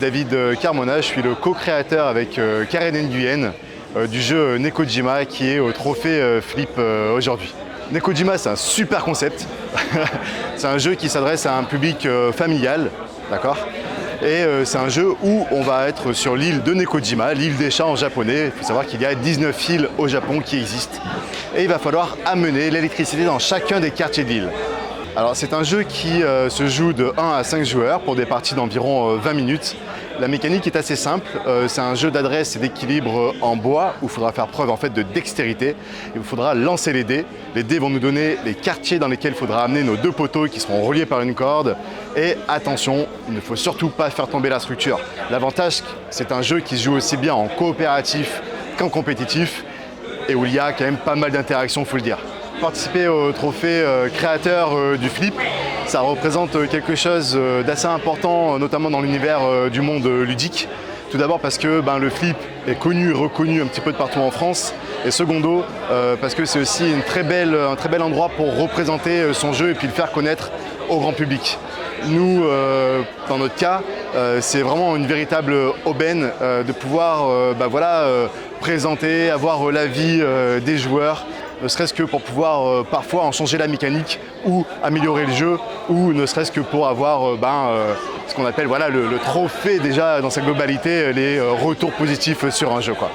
David Carmona, je suis le co-créateur avec Karen Nguyen du jeu Nekojima qui est au trophée Flip aujourd'hui. Nekojima, c'est un super concept. C'est un jeu qui s'adresse à un public familial, d'accord ? Et c'est un jeu où on va être sur l'île de Nekojima, l'île des chats en japonais. Il faut savoir qu'il y a 19 îles au Japon qui existent. Et il va falloir amener l'électricité dans chacun des quartiers de l'île. Alors c'est un jeu qui se joue de 1 à 5 joueurs pour des parties d'environ 20 minutes. La mécanique est assez simple, c'est un jeu d'adresse et d'équilibre en bois où il faudra faire preuve en fait de dextérité. Il faudra lancer les dés. Les dés vont nous donner les quartiers dans lesquels il faudra amener nos deux poteaux qui seront reliés par une corde. Et attention, il ne faut surtout pas faire tomber la structure. L'avantage, c'est un jeu qui se joue aussi bien en coopératif qu'en compétitif et où il y a quand même pas mal d'interactions, il faut le dire. Participer au trophée créateur du Flip, ça représente quelque chose d'assez important, notamment dans l'univers du monde ludique. Tout d'abord parce que le Flip est connu et reconnu un petit peu de partout en France. Et secondo, parce que c'est aussi un très bel endroit pour représenter son jeu et puis le faire connaître au grand public. Nous, dans notre cas, c'est vraiment une véritable aubaine de pouvoir présenter, avoir l'avis des joueurs, ne serait-ce que pour pouvoir parfois en changer la mécanique ou améliorer le jeu, ou ne serait-ce que pour avoir ce qu'on appelle le trophée déjà dans sa globalité, les retours positifs sur un jeu, quoi.